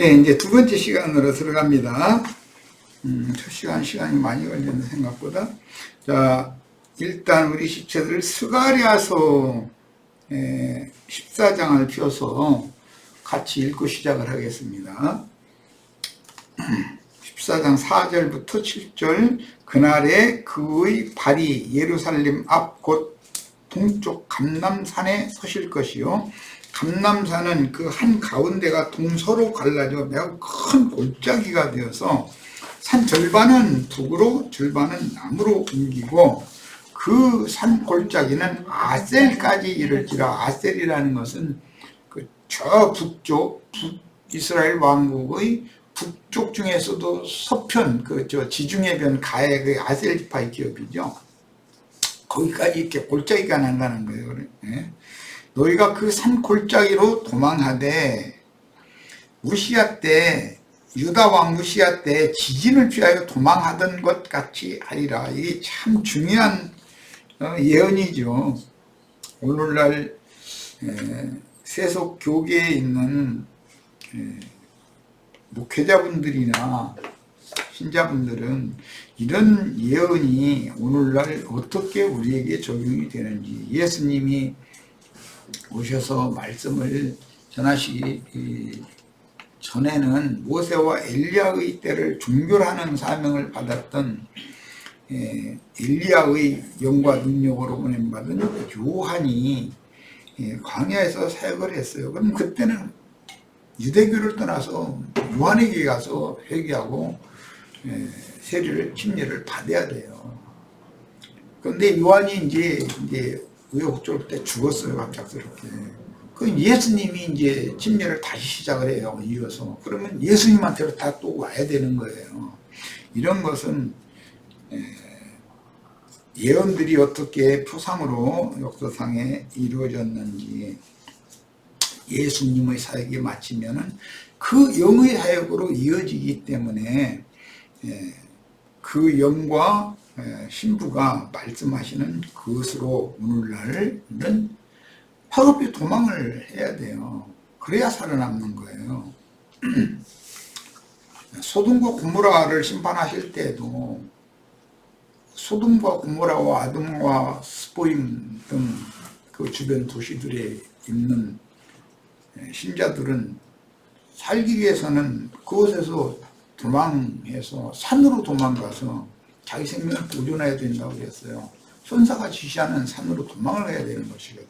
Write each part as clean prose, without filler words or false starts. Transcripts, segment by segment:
예, 이제 두 번째 시간으로 들어갑니다. 첫 시간이 많이 걸렸네, 생각보다. 자, 일단 우리 시체들 스가랴서 14장을 펴서 같이 읽고 시작을 하겠습니다. 14장 4절부터 7절. 그날에 그의 발이 예루살렘 앞 곧 동쪽 감람산에 서실 것이요, 감람산은 그 한 가운데가 동서로 갈라져 매우 큰 골짜기가 되어서 산 절반은 북으로 절반은 남으로 옮기고 그 산 골짜기는 아셀까지 이를지라. 아셀이라는 것은 저 북쪽 북이스라엘 왕국의 북쪽 중에서도 서편 지중해 변 가해 그 아셀 지파의 기업이죠. 거기까지 이렇게 골짜기가 난다는 거예요. 예? 너희가 그 산 골짜기로 도망하되 우시야 때, 유다 왕 우시야 때 지진을 피하여 도망하던 것 같이 하리라. 이게 참 중요한 예언이죠. 오늘날 세속 교계에 있는 목회자분들이나 신자분들은 이런 예언이 오늘날 어떻게 우리에게 적용이 되는지, 예수님이 오셔서 말씀을 전하시기 전에는 모세와 엘리야의 때를 종결하는 사명을 받았던 엘리야의 영과 능력으로 보냄받은 요한이 광야에서 사역을 했어요. 그럼 그때는 유대교를 떠나서 요한에게 가서 회개하고 세례를 침례를 받아야 돼요. 그런데 요한이 이제 우여곡절 때 죽었어요, 갑작스럽게. 그 예수님이 이제 침례를 다시 시작을 해요, 이어서. 그러면 예수님한테로 다 또 와야 되는 거예요. 이런 것은 예언들이 어떻게 표상으로 역사상에 이루어졌는지, 예수님의 사역에 마치면은 그 영의 사역으로 이어지기 때문에 그 영과 신부가 말씀하시는 그것으로 오늘날은 파급히 도망을 해야 돼요. 그래야 살아남는 거예요. 소돔과 고모라를 심판하실 때에도 소돔과 고모라와 아돔과 스보임 등 그 주변 도시들에 있는 신자들은 살기 위해서는 그곳에서 도망해서 산으로 도망가서 자기 생명을 보존해야 된다고 그랬어요. 천사가 지시하는 산으로 도망을 해야 되는 것이거든요.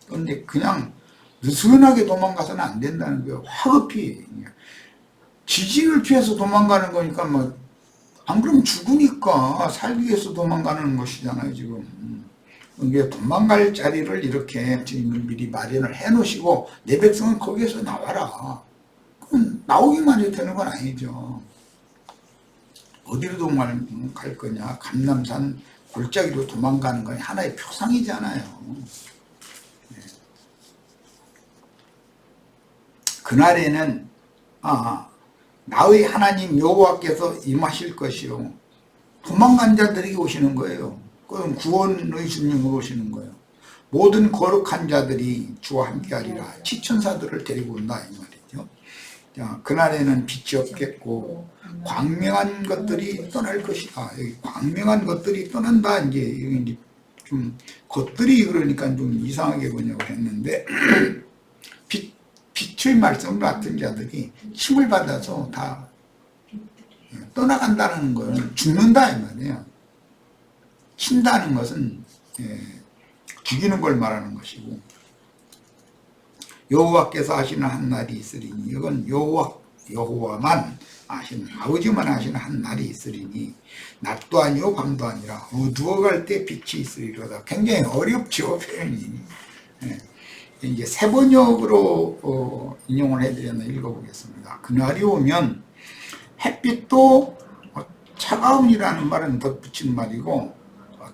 그런데 그냥 느슨하게 도망가서는 안 된다는 거예요. 화급히. 지진을 피해서 도망가는 거니까 안 그러면 죽으니까 살기 위해서 도망가는 것이잖아요, 지금. 이게 도망갈 자리를 이렇게 주님은 미리 마련을 해 놓으시고, 내 백성은 거기에서 나와라. 그럼 나오기만 해도 되는 건 아니죠. 어디로 도망갈 거냐? 감람산 골짜기로 도망가는 건 하나의 표상이잖아요. 그날에는 나의 하나님 여호와께서 임하실 것이요, 도망간 자들에게 오시는 거예요. 그럼 구원의 주님으로 오시는 거예요. 모든 거룩한 자들이 주와 함께하리라. 지천사들을 데리고 온다, 이 말이죠. 자, 그날에는 빛이 없겠고 광명한 것들이 떠날 것이다. 여기 광명한 것들이 떠난다. 이제 좀 것들이 그러니까 좀 이상하게 번역을 했는데 빛의 말씀을 맡은 자들이 힘을 받아서 다 떠나간다는 건 죽는다, 이 말이에요. 친다는 것은 죽이는 걸 말하는 것이고, 여호와께서 하시는 한 날이 있으리니, 이건 여호와만 아시는, 아버지만 아시는 한 날이 있으리니 낮도 아니요 밤도 아니라 어두워갈 때 빛이 있으리로다. 굉장히 어렵죠, 표현이. 이제 세 번역으로 인용을 해드렸나 읽어보겠습니다. 그날이 오면 햇빛도 차가움이라는 말은 덧붙인 말이고,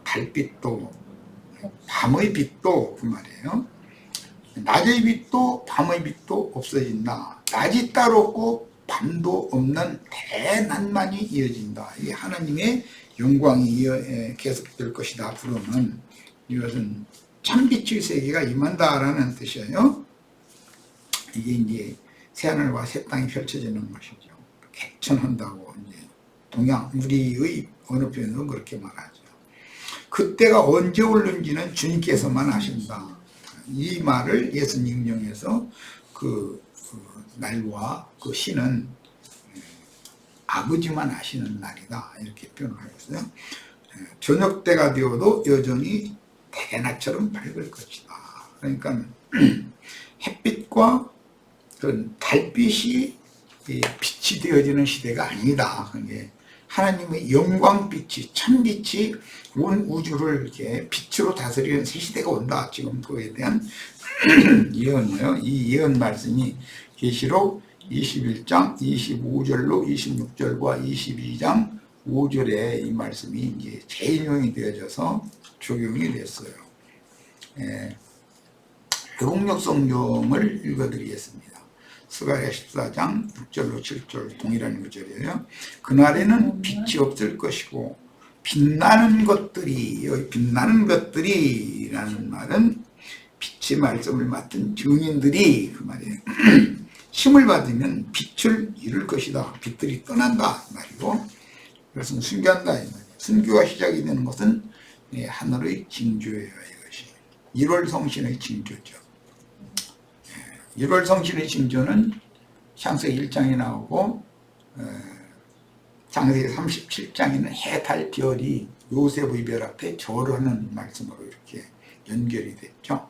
달빛도 밤의 빛도 그 말이에요. 낮의 빛도 밤의 빛도 없어진다. 낮이 따로 없고 밤도 없는 대낮만이 이어진다. 이게 하나님의 영광이 계속될 것이다. 앞으로는 이것은 참빛의 세계가 임한다라는 뜻이에요. 이게 이제 새하늘과 새 땅이 펼쳐지는 것이죠. 개천한다고 이제 동양 우리의 언어 표현으로 그렇게 말하죠. 그때가 언제 오는지는 주님께서만 아신다. 이 말을 예수님 인용해서 그 날과 그 시는 아버지만 아시는 날이다 이렇게 표현을 하였어요. 저녁 때가 되어도 여전히 대낮처럼 밝을 것이다. 그러니까 햇빛과 그런 달빛이 빛이 되어지는 시대가 아니다. 그게 하나님의 영광빛이 참빛이 온 우주를 이렇게 빛으로 다스리는 새 시대가 온다. 지금 그에 대한 예언이에요. 이 예언 말씀이 계시록 21장 25절로 26절과 22장 5절에 이 말씀이 이제 재인용이 되어져서 적용이 됐어요. 회복력 성경을 읽어드리겠습니다. 스가랴 14장 6절로 7절 동일한 구절이에요. 그날에는 빛이 없을 것이고 빛나는 것들이, 여기 빛나는 것들이라는 말은 빛의 말씀을 맡은 증인들이 그 말이에요. 힘을 받으면 빛을 잃을 것이다. 빛들이 떠난다 말이고, 그것은 순교한다 이 말이에요. 순교가 시작이 되는 것은 하늘의 징조예요. 이것이 1월 성신의 징조죠. 1월 성신의 징조는 창세기 1장에 나오고 창세기 37장에는 해, 달, 별이 요셉의 별 앞에 절하는 말씀으로 이렇게 연결이 됐죠.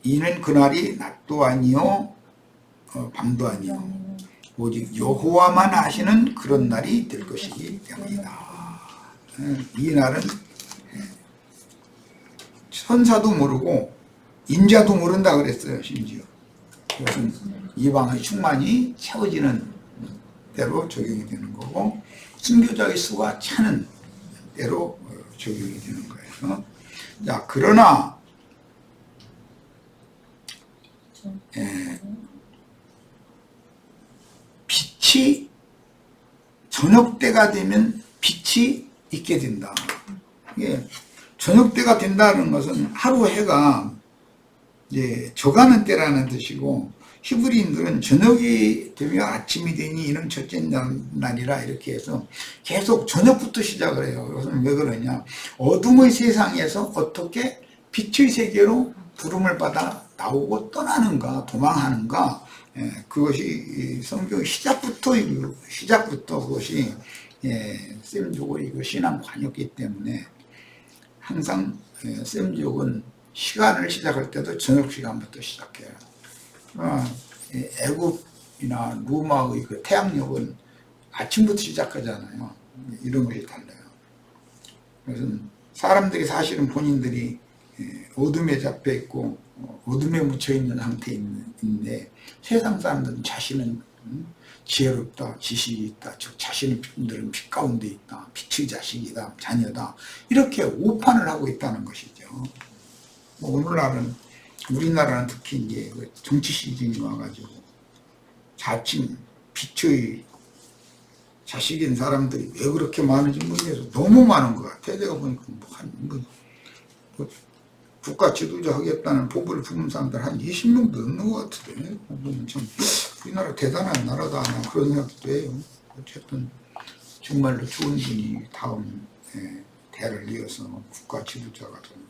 이는 그날이 낮도 아니요 밤도 아니요 오직 여호와만 아시는 그런 날이 될 것이기 때문이다. 이 날은 천사도 모르고 인자도 모른다 그랬어요. 심지어 그것은 이방의 충만이 채워지는 대로 적용이 되는 거고 순교자의 수가 차는 대로 적용이 되는 거예요. 자, 그러나 빛이 저녁 때가 되면 빛이 있게 된다. 이게 저녁 때가 된다는 것은 하루 해가 이제 져가는 때라는 뜻이고, 히브리인들은 저녁이 되면 아침이 되니 이는 첫째 날이라 이렇게 해서 계속 저녁부터 시작을 해요. 그것은 왜 그러냐, 어둠의 세상에서 어떻게 빛의 세계로 부름을 받아 나오고 떠나는가, 도망하는가, 그것이 성경의 시작부터 그것이 셈족의 그 신앙관이었기 때문에 항상 셈족은 시간을 시작할 때도 저녁 시간부터 시작해요. 애굽이나 로마의 그 태양력은 아침부터 시작하잖아요. 이런 것이 달라요. 그래서 사람들이 사실은 본인들이 어둠에 잡혀 있고 어둠에 묻혀 있는 상태인데, 세상 사람들은 자신은 지혜롭다, 지식이 있다, 즉 자신들은 빛 가운데 있다, 빛의 자식이다, 자녀다, 이렇게 오판을 하고 있다는 것이죠. 오늘날은 우리나라는 특히 이제 정치 시즌이 와가지고 자칭 빛의 자식인 사람들이 왜 그렇게 많은지 모르겠어요. 너무 많은 것 같아요. 제가 보니까 국가 지도자 하겠다는 법을 품은 사람들 한 20명 넘는 것 같은데, 참 우리나라 대단한 나라다 하나 그런 생각도 해요. 어쨌든 정말로 좋은 분이 다음 대를 이어서 국가 지도자가 좀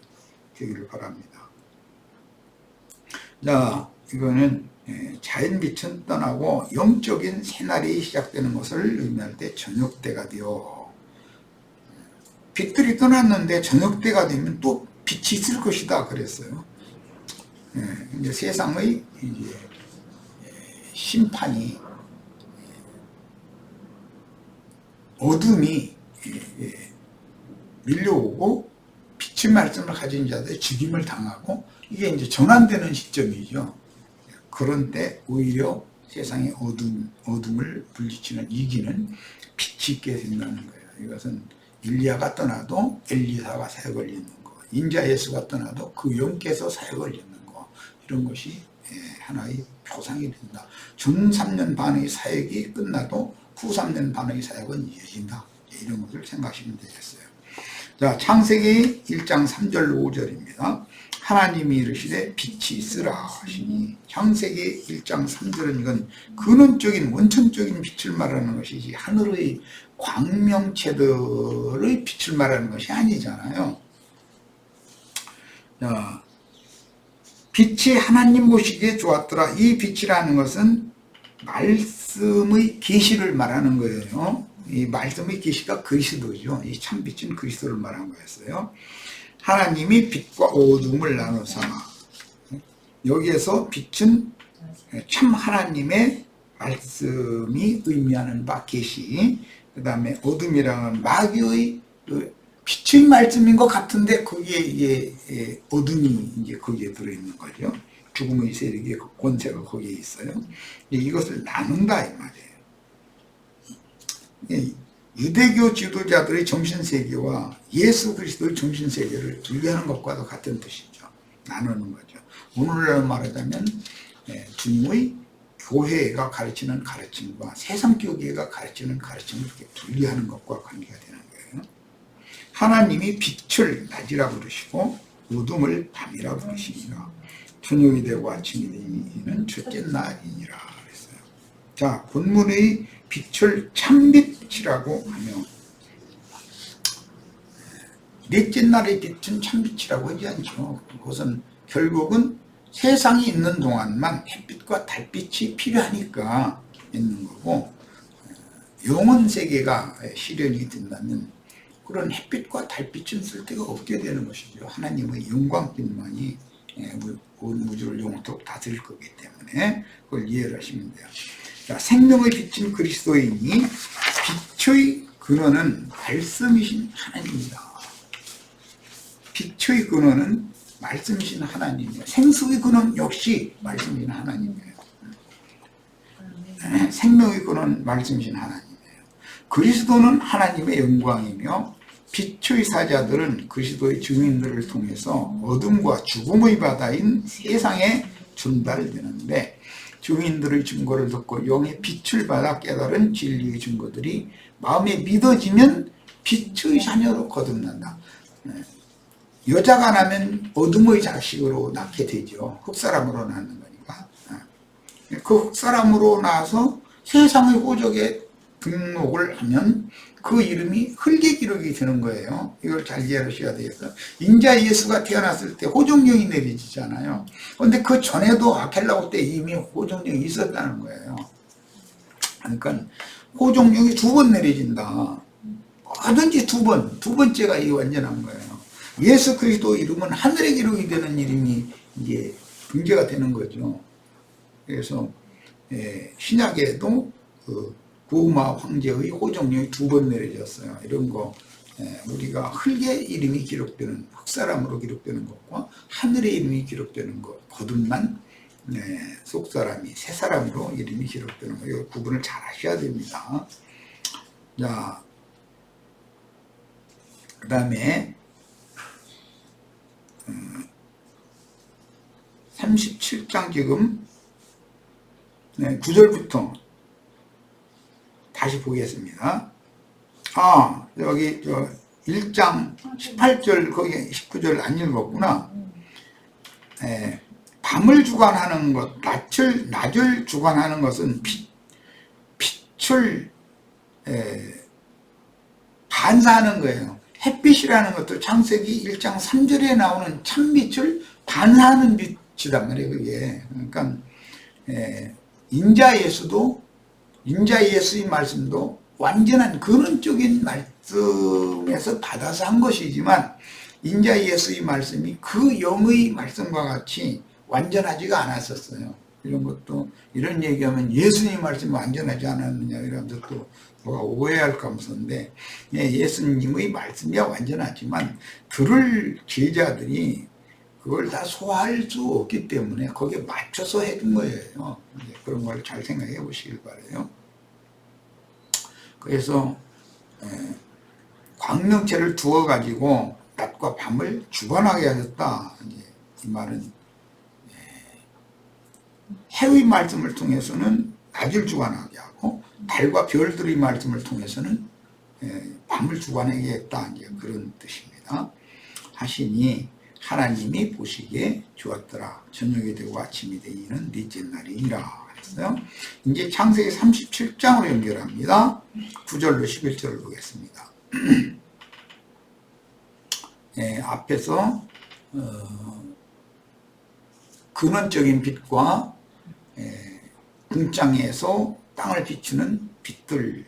되기를 바랍니다. 자, 이거는 자연빛은 떠나고 영적인 새날이 시작되는 것을 의미할 때 저녁 때가 되어, 빛들이 떠났는데 저녁 때가 되면 또 빛이 있을 것이다 그랬어요. 이제 세상의 이제 심판이, 어둠이 밀려오고 빛의 말씀을 가진 자들이 죽임을 당하고, 이게 이제 전환되는 시점이죠. 그런 때 오히려 세상의 어둠을 물리치는, 이기는 빛이 있게 된다는 거예요. 이것은 일리야가 떠나도 엘리사가 사역을 잇는 거, 인자 예수가 떠나도 그 영께서 사역을 잇는 거, 이런 것이 하나의 표상이 된다. 전 3년 반의 사역이 끝나도 후 3년 반의 사역은 이어진다. 이런 것을 생각하시면 되겠어요. 자, 창세기 1장 3절 5절입니다. 하나님이 이르시되 빛이 있으라 하시니 창세기 1장 3절은 이건 근원적인 원천적인 빛을 말하는 것이지 하늘의 광명체들의 빛을 말하는 것이 아니잖아요. 자, 빛이 하나님 보시기에 좋았더라. 이 빛이라는 것은 말씀의 계시를 말하는 거예요. 이 말씀의 계시가 그리스도죠. 이 참빛은 그리스도를 말한 거였어요. 하나님이 빛과 어둠을 나눠서 여기에서 빛은 참 하나님의 말씀이 의미하는 바 계시, 그 다음에 어둠이라는 마귀의 빛의 말씀인 것 같은데 거기에 이게 어둠이 이제 거기에 들어있는 거죠. 죽음의 세력의 권세가 거기에 있어요. 이것을 나눈다 이 말이에요. 유대교 지도자들의 정신세계와 예수 그리스도의 정신세계를 분리하는 것과도 같은 뜻이죠. 나누는 거죠. 오늘날 말하자면 주님의 교회가 가르치는 가르침과 세상교계가 가르치는 가르침을 이렇게 분리하는 것과 관계가 되는 거예요. 하나님이 빛을 낮이라 부르시고 어둠을 밤이라 부르시니라. 저녁이 되고 아침이 되는 첫째 날이니라 그랬어요. 자, 본문의 빛을 참빛이라고 하며 넷째 날의 빛은 참빛이라고 하지 않죠. 그것은 결국은 세상이 있는 동안만 햇빛과 달빛이 필요하니까 있는 거고, 영원 세계가 실현이 된다면 그런 햇빛과 달빛은 쓸데가 없게 되는 것이죠. 하나님의 영광빛만이 온 우주를 영원토록 다스릴 거기 때문에 그걸 이해를 하시면 돼요. 자, 생명의 빛인 그리스도이니 빛의 근원은 말씀이신 하나님입니다. 빛의 근원은 말씀이신 하나님이에요. 생수의 근원 역시 말씀이신 하나님이에요. 생명의 근원 말씀이신 하나님이에요. 그리스도는 하나님의 영광이며 빛의 사자들은 그리스도의 증인들을 통해서 어둠과 죽음의 바다인 세상에 전달되는데, 증인들의 증거를 듣고 영의 빛을 받아 깨달은 진리의 증거들이 마음에 믿어지면 빛의 자녀로 거듭난다. 여자가 나면 어둠의 자식으로 낳게 되죠. 흑사람으로 낳는 거니까. 그 흑사람으로 나와서 세상의 호적에 등록을 하면 그 이름이 흙의 기록이 되는 거예요. 이걸 잘 이해하셔야 되겠어요. 인자 예수가 태어났을 때 호종령이 내려지잖아요. 그런데 그 전에도 아켈라오 때 이미 호종령이 있었다는 거예요. 그러니까 호종령이 2번 내려진다. 뭐든지 두 번째가 이 완전한 거예요. 예수 그리스도 이름은 하늘의 기록이 되는 이름이 이제 등재가 되는 거죠. 그래서 신약에도 구마 황제의 호종령이 2번 내려졌어요. 이런 거 우리가 흙의 이름이 기록되는, 흙사람으로 기록되는 것과 하늘의 이름이 기록되는 것, 거듭난 속사람이 새사람으로 이름이 기록되는 거, 이 구분을 잘 하셔야 됩니다. 자, 그 다음에 37장 지금 9절부터 다시 보겠습니다. 여기 1장 18절 거기 19절 안 읽었구나. 밤을 주관하는 것, 낮을 주관하는 것은 빛을 반사하는 거예요. 햇빛이라는 것도 창세기 1장 3절에 나오는 참빛을 반사하는 빛이단 말이에요. 그게. 그러니까 인자 예수의 말씀도 완전한 근원적인 말씀에서 받아서 한 것이지만, 인자 예수의 말씀이 그 영의 말씀과 같이 완전하지가 않았었어요. 이런 것도, 이런 얘기하면 예수님 말씀이 완전하지 않았느냐 이러면서 또 뭐가 오해할까 무서운데, 예수님의 말씀이야 완전하지만 들을 제자들이 그걸 다 소화할 수 없기 때문에 거기에 맞춰서 해준 거예요. 그런 걸 잘 생각해 보시길 바라요. 그래서 광명체를 두어 가지고 낮과 밤을 주관하게 하셨다. 이 말은 해의 말씀을 통해서는 낮을 주관하게 하고, 달과 별들의 말씀을 통해서는 밤을 주관하게 했다. 이제 그런 뜻입니다. 하시니 하나님이 보시기에 좋았더라. 저녁이 되고 아침이 되기는 넷째 날이니라 그랬어요. 이제 창세기 37장으로 연결합니다. 9절로 11절을 보겠습니다. 네, 앞에서 근원적인 빛과 궁창에서 땅을 비추는 빛들이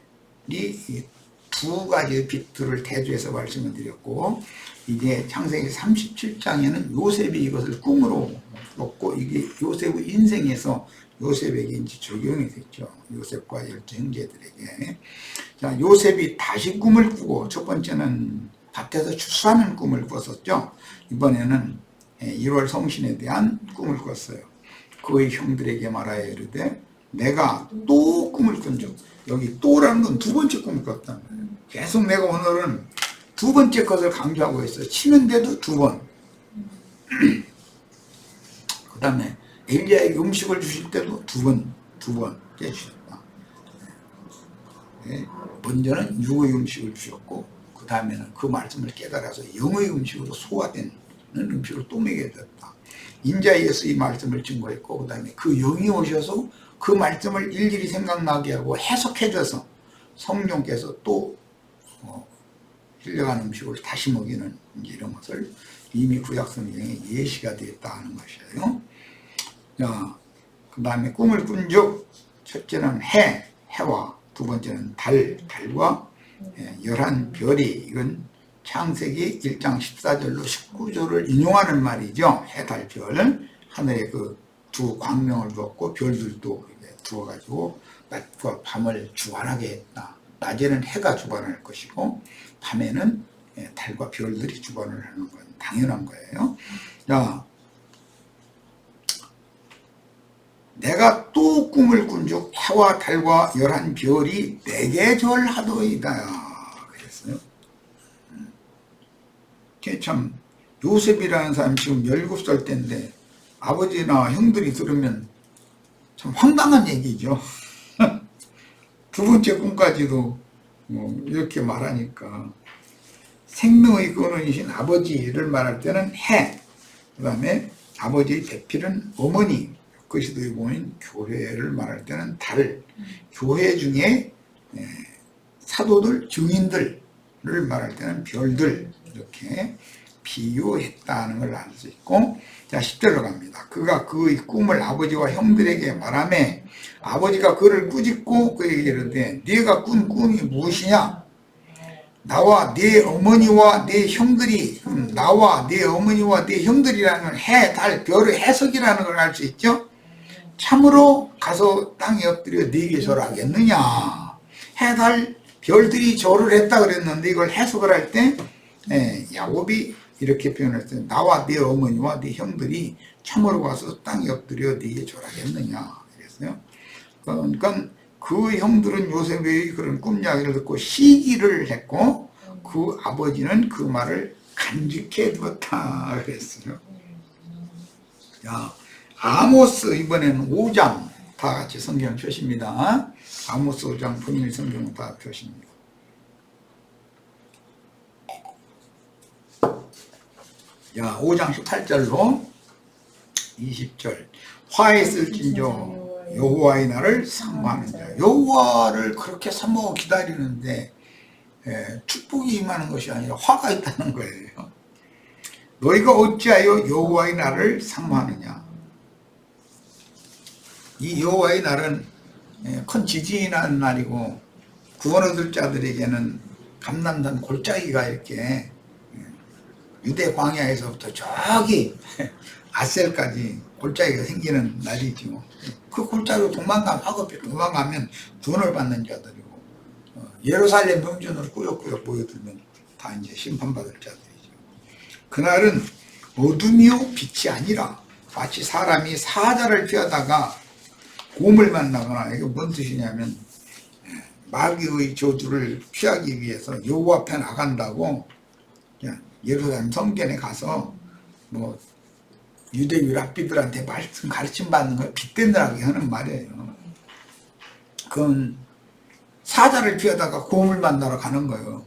두 가지의 빛들을 대조해서 말씀을 드렸고, 이제 창세기 37장에는 요셉이 이것을 꿈으로 꿨고, 이게 요셉의 인생에서 요셉에게 이제 적용이 됐죠. 요셉과 열두 형제들에게. 자, 요셉이 다시 꿈을 꾸고, 첫 번째는 밭에서 추수하는 꿈을 꿨었죠. 이번에는 1월 성신에 대한 꿈을 꿨어요. 그의 형들에게 말하여 이르되 내가 또 꿈을 꾼즉, 여기 또라는 건 두 번째 꿈을 꿨다는 거예요. 계속 내가 오늘은 두 번째 것을 강조하고 있어요. 치는데도 두 번. 그 다음에 엘리야에게 음식을 주실 때도 두 번째 주셨다. 먼저는 육의 음식을 주셨고, 그 다음에는 그 말씀을 깨달아서 영의 음식으로 소화되는 음식을 또 먹게 됐다. 인자에서 이 말씀을 증거했고, 그 다음에 그 영이 오셔서 그 말씀을 일일이 생각나게 하고 해석해줘서 성령께서 또 흘려간 음식을 다시 먹이는 이런 것을 이미 구약성경에 예시가 되었다 하는 것이에요. 자, 그 다음에 꿈을 꾼즉 첫째는 해와 두 번째는 달과 11별이, 이건 창세기 1장 14절로 19절을 인용하는 말이죠. 해, 달, 별, 하늘에 그 두 광명을 두었고 별들도 두어가지고 낮과 밤을 주관하게 했다. 낮에는 해가 주관할 것이고 밤에는 달과 별들이 주관을 하는 건 당연한 거예요. 자, 내가 또 꿈을 꾼즉 해와 달과 11별이 내게 절하도이다 그랬어요. 참 요셉이라는 사람이 지금 17살 때인데 아버지나 형들이 들으면 참 황당한 얘기죠. 두 번째 꿈까지도 이렇게 말하니까, 생명의 근원이신 아버지를 말할 때는 해, 그 다음에 아버지의 대필은 어머니, 그시도에 보면 교회를 말할 때는 달, 교회 중에 사도들, 증인들을 말할 때는 별들, 이렇게 비유했다는 걸 알 수 있고, 자, 10절로 갑니다. 그가 그의 꿈을 아버지와 형들에게 말하매 아버지가 그를 꾸짖고 그에게 이르되 네가 꾼 꿈이 무엇이냐? 나와 네 어머니와 네 형들이, 나와 네 어머니와 네 형들이라는 해, 달, 별의 해석이라는 걸 알 수 있죠. 참으로 가서 땅에 엎드려 네게 절하겠느냐? 해, 달, 별들이 절을 했다 그랬는데, 이걸 해석을 할 때 야곱이 이렇게 표현했어요. 나와 네 어머니와 네 형들이 참으로 가서 땅에 엎드려 네게 절하겠느냐 그랬어요. 그러니까 그 형들은 요셉의 그런 꿈 이야기를 듣고 시기를 했고, 그 아버지는 그 말을 간직해 두었다 그랬어요. 자, 아모스, 이번에는 5장 다 같이 성경 표시입니다. 아모스 5장 본인 성경은 다 표시입니다. 자, 5장 18절로 20절. 화에 쓸진저 여호와의 날을 사모하는 자. 여호와를 그렇게 사모하고 기다리는데 축복이 임하는 것이 아니라 화가 있다는 거예요. 너희가 어찌하여 여호와의 날을 사모하느냐? 이 여호와의 날은 큰 지진이 나는 날이고, 구원 얻을 자들에게는 감람산 골짜기가 이렇게 유대 광야에서부터 저기 아셀까지 골짜기가 생기는 날이죠. 그 골짜기로 도망가면 구원을 받는 자들이고, 예루살렘 명전으로 꾸역꾸역 모여들면 다 이제 심판받을 자들이죠. 그날은 어둠이요 빛이 아니라 마치 사람이 사자를 피하다가 곰을 만나거나, 이게 뭔 뜻이냐면 마귀의 저주를 피하기 위해서 여호와 앞에 나간다고 예루살렘 성전에 가서 뭐 유대인 랍비들한테 말씀 가르침 받는 걸 빗대느라고 하는 말이에요. 그건 사자를 피하다가 곰을 만나러 가는 거예요.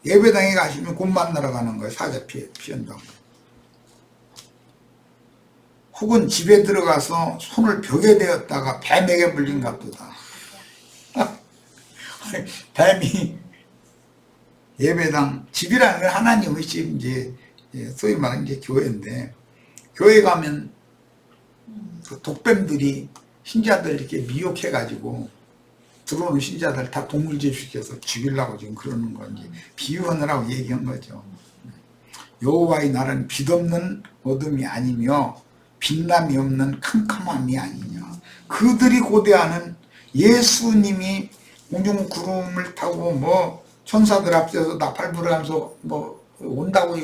예배당에 가시면 곰 만나러 가는 거예요. 사자 피한다고. 혹은 집에 들어가서 손을 벽에 대었다가 뱀에게 물린가 보다. 뱀이 예배당, 집이라는 건 하나님의 집, 이제 소위 말하는 이제 교회인데, 교회 가면 그 독뱀들이 신자들 이렇게 미혹해가지고 들어오는 신자들 다 동물제시켜서 죽이려고 지금 그러는 건지 비유하느라고 얘기한 거죠. 여호와의 날은 빛없는 어둠이 아니며 빛남이 없는 캄캄함이 아니냐. 그들이 고대하는 예수님이 공중 구름을 타고 뭐 천사들 앞에서 나팔 불어가면서 뭐 온다고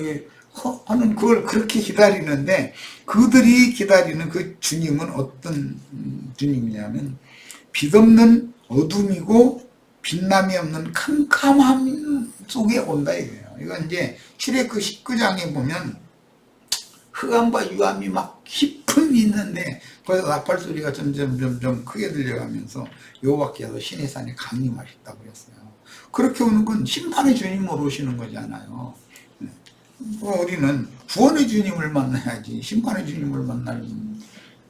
하는 그걸 그렇게 기다리는데, 그들이 기다리는 그 주님은 어떤 주님이냐면 빛없는 어둠이고 빛남이 없는 캄캄함 속에 온다 이거예요. 이건 이제 출애굽 19장에 보면 흑암과 유암이 막 깊은 있는데 거기서 나팔 소리가 점점 크게 들려가면서 여호와께서 시내 산에 강림하셨다고 그랬어요. 그렇게 오는 건 심판의 주님으로 오시는 거잖아요. 우리는 구원의 주님을 만나야지 심판의 주님을 만나면,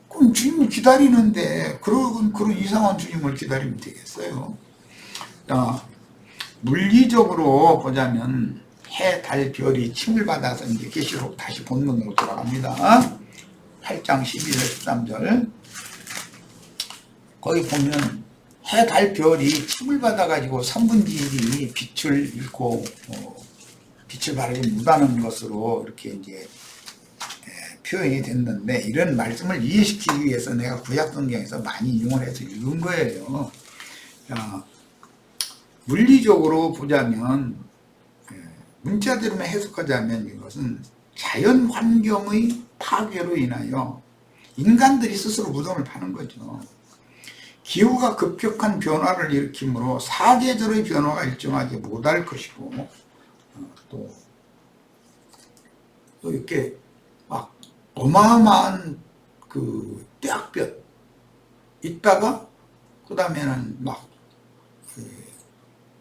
그럼 주님을 기다리는데 그런 이상한 주님을 기다리면 되겠어요? 자, 물리적으로 보자면 해, 달, 별이 침을 받아서 이제 계시록 다시 본문으로 돌아갑니다. 8장 11절 13절 거기 보면 해, 달, 별이 침을 받아가지고 3분의 1이 빛을 잃고 빛을 바르지 못하는 것으로 이렇게 이제 표현이 됐는데, 이런 말씀을 이해시키기 위해서 내가 구약 성경에서 많이 인용을 해서 읽은 거예요. 자, 물리적으로 보자면 문자대로만 해석하자면 이것은 자연 환경의 파괴로 인하여 인간들이 스스로 무덤을 파는 거죠. 기후가 급격한 변화를 일으키므로 사계절의 변화가 일정하게 못할 것이고, 또 이렇게 막 어마어마한 그 떼약볕 있다가 그 다음에는 막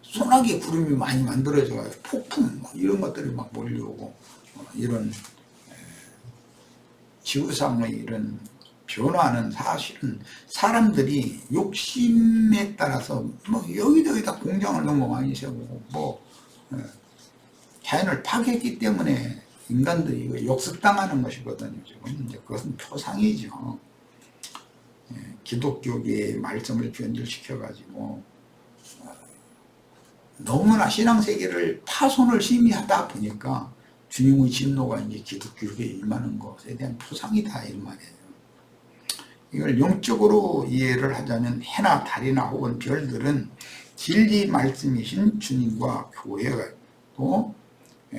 소나기 구름이 많이 만들어져 가지고 폭풍 이런 것들이 막 몰려오고, 이런 지구상의 이런 변화는 사실은 사람들이 욕심에 따라서 뭐 여기저기다 공장을 너무 많이 세우고 뭐 자연을 파괴했기 때문에 인간들이 역습당하는 것이거든요. 지금 이제 그것은 표상이죠. 기독교계의 말씀을 변질시켜 가지고 너무나 신앙세계를 파손을 심히 하다 보니까 주님의 진노가 이제 기독교계에 임하는 것에 대한 표상이다 이런 말이에요. 이걸 영적으로 이해를 하자면 해나 달이나 혹은 별들은 진리 말씀이신 주님과 교회가 또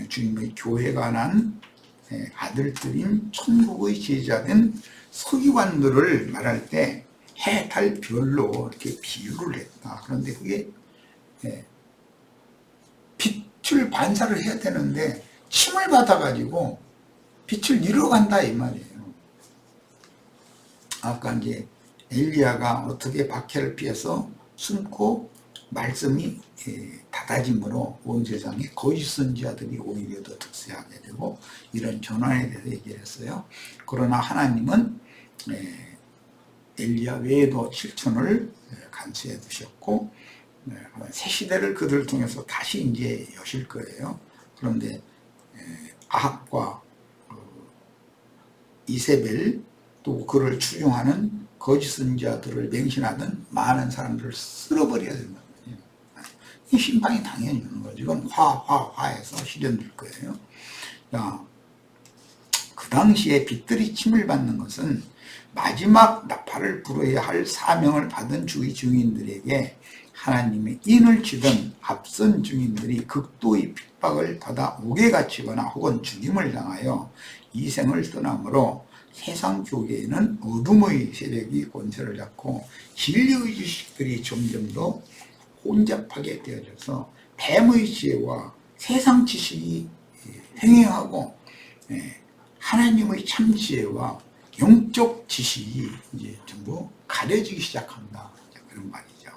주님의 교회가 난 아들들인 천국의 제자된 서기관들을 말할 때 해, 달, 별로 이렇게 비유를 했다. 그런데 그게 빛을 반사를 해야 되는데 침을 받아가지고 빛을 잃어간다 이 말이에요. 아까 이제 엘리야가 어떻게 박해를 피해서 숨고 말씀이 닫아짐으로 온 세상에 거짓 선지자들이 오히려 더 득세하게 되고, 이런 전환에 대해서 얘기를 했어요. 그러나 하나님은 엘리야 외에도 7천을 간수해 두셨고 새 시대를 그들을 통해서 다시 이제 여실 거예요. 그런데 아합과 이세벨 또 그를 추종하는 거짓 선지자들을 맹신하던 많은 사람들을 쓸어버려야 된다. 이 심판이 당연히 있는 거죠. 이건 화해서 실현될 거예요. 자, 그 당시에 빛들이 침을 받는 것은 마지막 나팔을 불어야 할 사명을 받은 주의 증인들에게 하나님의 인을 치던 앞선 증인들이 극도의 핍박을 받아 옥에 갇히거나 혹은 죽임을 당하여 이 생을 떠나므로 세상 교계에는 어둠의 세력이 권세를 잡고 진리의 지식들이 점점 더 혼잡하게 되어져서 뱀의 지혜와 세상 지식이 횡행하고 하나님의 참 지혜와 영적 지식이 이제 전부 가려지기 시작한다. 그런 말이죠.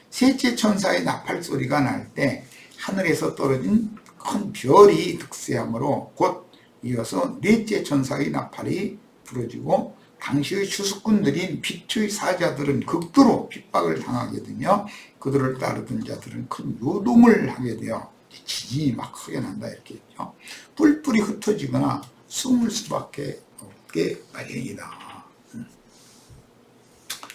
셋째 천사의 나팔 소리가 날 때 하늘에서 떨어진 큰 별이 득세하므로 곧 이어서 넷째 천사의 나팔이 부러지고 당시의 추수꾼들인 빛의 사자들은 극도로 핍박을 당하게 되며 그들을 따르던 자들은 큰 요동을 하게 되어 지진이 막 크게 난다 이렇게 했죠. 뿔뿔이 흩어지거나 숨을 수밖에 없게 마련이다.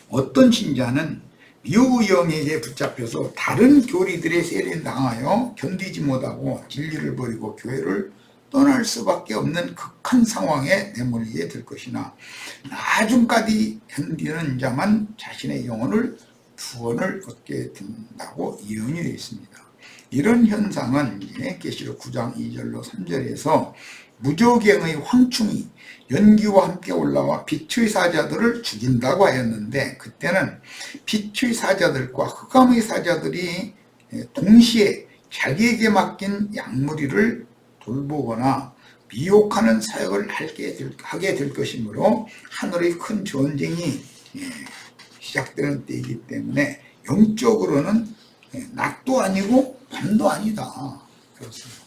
어떤 신자는 미우영에게 붙잡혀서 다른 교리들의 세례에 당하여 견디지 못하고 진리를 버리고 교회를 떠날 수밖에 없는 극한 상황에 내몰리게 될 것이나 나중까지 견디는 자만 자신의 영혼을 구원을 얻게 된다고 예언이 되어 있습니다. 이런 현상은 계시록 9장 2절로 3절에서 무조갱의 황충이 연기와 함께 올라와 빛의 사자들을 죽인다고 하였는데 그때는 빛의 사자들과 흑암의 사자들이 동시에 자기에게 맡긴 양무리를 돌보거나 미혹하는 사역을 하게 될 것이므로 하늘의 큰 전쟁이 시작되는 때이기 때문에 영적으로는 낮도 아니고 밤도 아니다. 그렇습니다.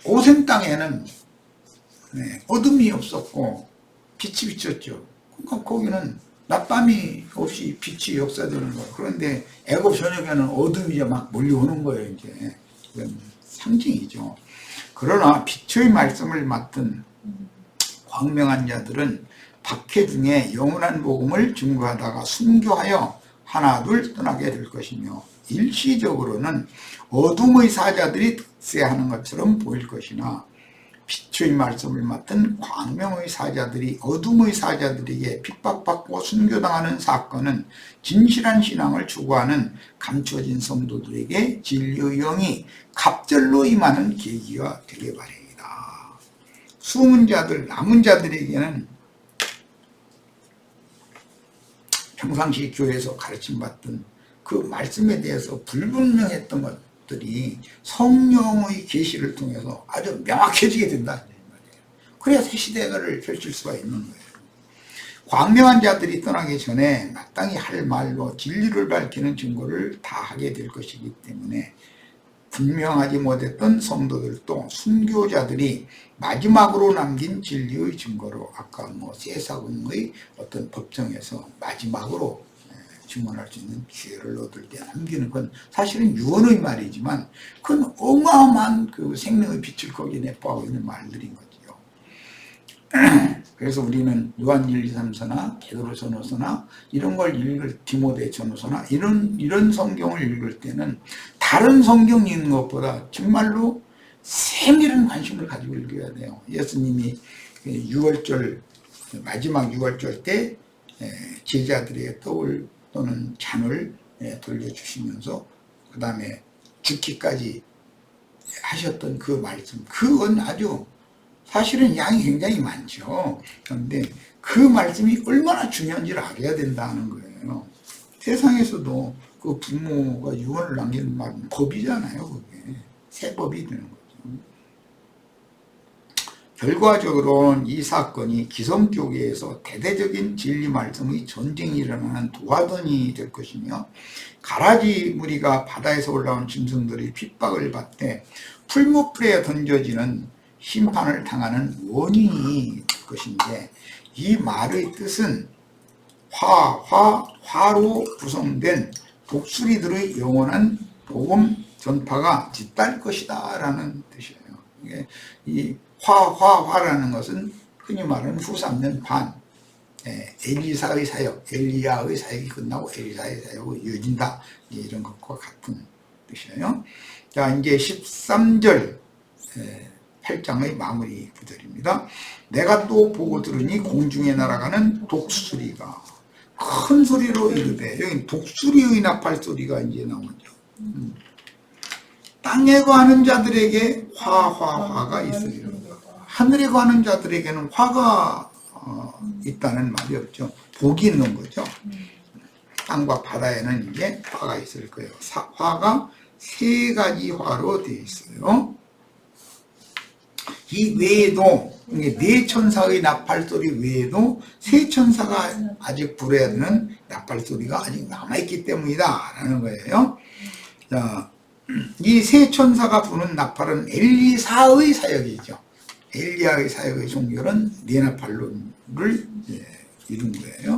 고생 땅에는 어둠이 없었고 빛이 비쳤죠. 그러니까 거기는 낮밤이 없이 빛이 역사되는 거예요. 그런데 애굽 전역에는 어둠이 이제 막 몰려오는 거예요. 이제 이건 상징이죠. 그러나 빛의 말씀을 맡은 광명한 자들은 박해 중에 영원한 복음을 증거하다가 순교하여 하나둘 떠나게 될 것이며 일시적으로는 어둠의 사자들이 득세하는 것처럼 보일 것이나 빛의 말씀을 맡은 광명의 사자들이 어둠의 사자들에게 핍박받고 순교당하는 사건은 진실한 신앙을 추구하는 감춰진 성도들에게 진리의 영이 갑절로 임하는 계기가 되게 바랍니다. 숨은 자들, 남은 자들에게는 평상시 교회에서 가르침받던 그 말씀에 대해서 불분명했던 것들이 성령의 계시를 통해서 아주 명확해지게 된다. 그래야 새 시대를 펼칠 수가 있는 거예요. 광명한 자들이 떠나기 전에 마땅히 할 말로 진리를 밝히는 증거를 다 하게 될 것이기 때문에 분명하지 못했던 성도들도 순교자들이 마지막으로 남긴 진리의 증거로 아까 세사금의 어떤 법정에서 마지막으로 증언할 수 있는 기회를 얻을 때 남기는 건 사실은 유언의 말이지만 그건 어마어마한 그 생명의 빛을 거기에 내포하고 있는 말들인 거죠. 그래서 우리는 요한 1, 2, 3서나 베드로 전후서나 이런 걸 읽을 디모데 전후서나 이런 성경을 읽을 때는 다른 성경 읽는 것보다 정말로 세밀한 관심을 가지고 읽어야 돼요. 예수님이 6월절 마지막 6월절 때 제자들에게 떡을 또는 잔을 돌려주시면서 그 다음에 죽기까지 하셨던 그 말씀, 그건 아주 사실은 양이 굉장히 많죠. 그런데 그 말씀이 얼마나 중요한지를 알아야 된다는 거예요. 세상에서도 그 부모가 유언을 남기는 말은 법이잖아요. 그게 세법이 되는 거죠. 결과적으로는 이 사건이 기성교계에서 대대적인 진리 말씀의 전쟁이 일어나는 도화선이 될 것이며 가라지 무리가 바다에서 올라온 짐승들이 핍박을 받되 풀무불에 던져지는 심판을 당하는 원인이 될 것인데 이 말의 뜻은 화로 구성된 독수리들의 영원한 복음 전파가 짙을 것이다 라는 뜻이에요. 이게 이 화라는 것은 흔히 말하는 후 3년 반 엘리사의 사역, 엘리야의 사역이 끝나고 엘리사의 사역이 이어진다 이런 것과 같은 뜻이에요. 자, 이제 13절 8장의 마무리 구절입니다. 내가 또 보고 들으니 공중에 날아가는 독수리가 큰 소리로 이르되, 여기 독수리의 나팔 소리가 이제 나오죠. 땅에 거하는 자들에게 화가 있으리라. 하늘에 거하는 자들에게는 화가 있다는 말이 없죠. 복이 있는 거죠. 땅과 바다에는 이제 화가 있을 거예요. 화가 세 가지 화로 되어 있어요. 이 외에도 네 천사의 나팔 소리 외에도 세 천사가 아직 불어야 되는 나팔 소리가 아직 남아있기 때문이다 라는 거예요. 자, 이 세 천사가 부는 나팔은 엘리사의 사역이죠. 엘리야의 사역의 종결은 네나팔론을 이룬 거예요.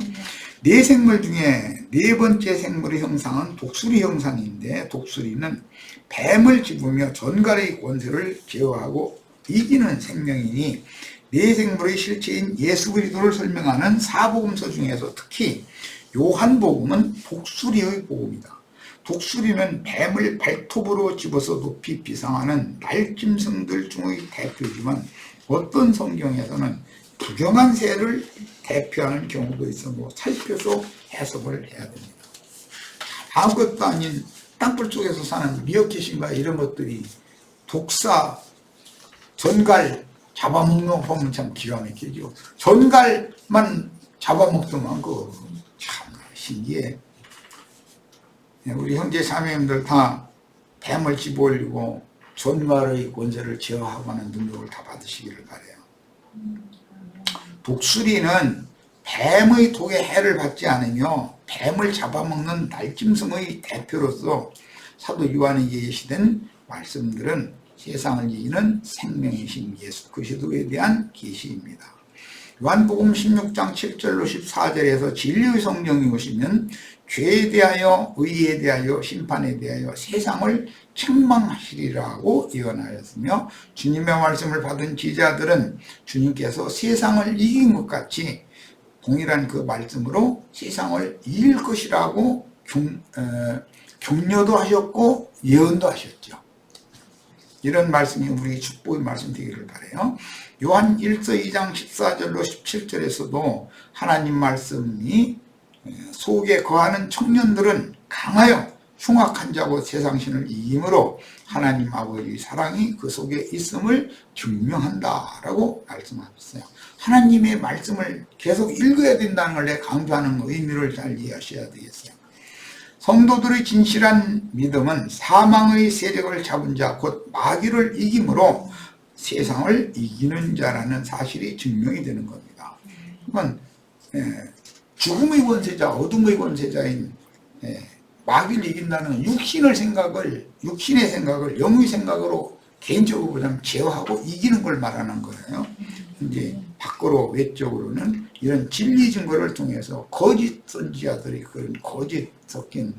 네 생물 중에 네 번째 생물의 형상은 독수리 형상인데, 독수리는 뱀을 집으며 전갈의 권세를 제어하고 이기는 생명이니, 네 생물의 실체인 예수 그리스도를 설명하는 사복음서 중에서 특히 요한복음은 독수리의 복음이다. 독수리는 뱀을 발톱으로 집어서 높이 비상하는 날짐승들 중의 대표이지만, 어떤 성경에서는 부정한 새를 대표하는 경우도 있어서 살펴서 해석을 해야 됩니다. 아무것도 아닌 땅굴 쪽에서 사는 미어캣인가 이런 것들이 독사, 전갈 잡아먹는 거 보면 참 기가 막히죠. 전갈만 잡아먹더만 그 참 신기해. 우리 형제 자매님들 다 뱀을 집어올리고 전갈의 권세를 제어하고 하는 능력을 다 받으시기를 바라요. 독수리는 뱀의 독에 해를 받지 않으며 뱀을 잡아먹는 날짐승의 대표로서 사도 요한에게 계시된 말씀들은 세상을 이기는 생명이신 예수 그리스도에 대한 계시입니다. 요한복음 16장 7절로 14절에서 진리의 성령이 오시면 죄에 대하여, 의에 대하여, 심판에 대하여 세상을 책망하시리라고 예언하였으며, 주님의 말씀을 받은 지자들은 주님께서 세상을 이긴 것 같이 동일한 그 말씀으로 세상을 이길 것이라고 격려도 하셨고 예언도 하셨죠. 이런 말씀이 우리 축복의 말씀 되기를 바라요. 요한 1서 2장 14절로 17절에서도 하나님 말씀이 속에 거하는 청년들은 강하여 흉악한 자고 세상신을 이기므로 하나님 아버지의 사랑이 그 속에 있음을 증명한다라고 말씀하셨어요. 하나님의 말씀을 계속 읽어야 된다는 걸 강조하는 의미를 잘 이해하셔야 되겠어요. 성도들의 진실한 믿음은 사망의 세력을 잡은 자 곧 마귀를 이김으로 세상을 이기는 자라는 사실이 증명이 되는 겁니다. 그건 죽음의 권세자, 어둠의 권세자인 마귀를 이긴다는 육신의 생각을 영의 생각으로 개인적으로 그냥 제어하고 이기는 걸 말하는 거예요. 이제 밖으로 외적으로는 이런 진리 증거를 통해서 거짓 선지자들이 그런 거짓 섞인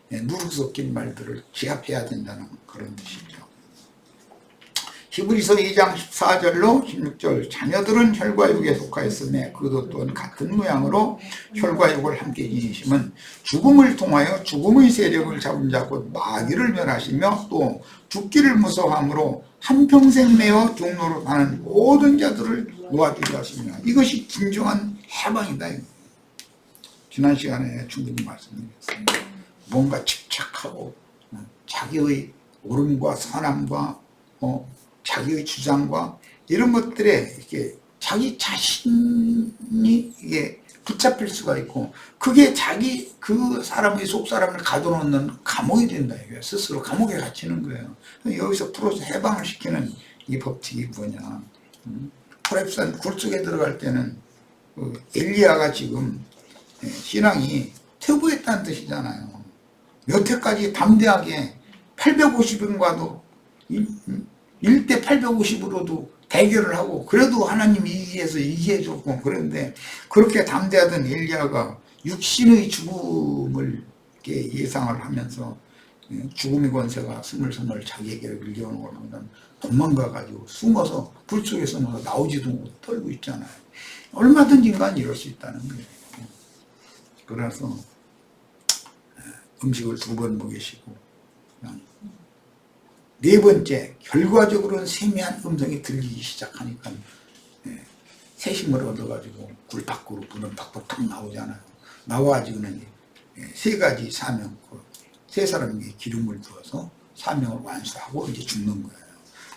누룩 섞인 말들을 제압해야 된다는 그런 뜻이죠. 히브리서 2장 14절로 16절 자녀들은 혈과 육에 속하였으며 그도 또한 같은 모양으로 혈과 육을 함께 지니심은 죽음을 통하여 죽음의 세력을 잡은 자 곧 마귀를 멸하시며 또 죽기를 무서워함으로 한평생 매어 종로로 가는 모든 자들을 놓아주려 하십니다. 이것이 진정한 해방이다. 지난 시간에 충분히 말씀드렸습니다. 뭔가 집착하고 자기의 옳음과 선함과 자기의 주장과 이런 것들에 이렇게 자기 자신이 이게 붙잡힐 수가 있고, 그게 그 사람의 속 사람을 가둬놓는 감옥이 된다 이거예요. 스스로 감옥에 갇히는 거예요. 여기서 풀어서 해방을 시키는 이 법칙이 뭐냐? 호렙산 굴 속에 들어갈 때는 엘리야가 지금 신앙이 퇴보했다는 뜻이잖아요. 여태까지 담대하게 850인과도 1대 850으로도 대결을 하고 그래도 하나님이 이기해서 이기해줬고 그런데, 그렇게 담대하던 엘리야가 육신의 죽음을 이렇게 예상을 하면서 죽음의 권세가 스물스물 자기에게 밀려오는 걸 보면 도망가가지고 숨어서 불 속에서 나오지도 못하고 떨고 있잖아요. 얼마든지 인간이 이럴 수 있다는 거예요. 그래서 음식을 2번 먹이시고 그냥 네 번째, 결과적으로는 세미한 음성이 들리기 시작하니까 새힘을 얻어가지고 굴 밖으로 불은 밖으로 탁 나오잖아요. 나와가지고는 3가지 사명, 3사람에게 기름을 부어서 사명을 완수하고 이제 죽는 거예요.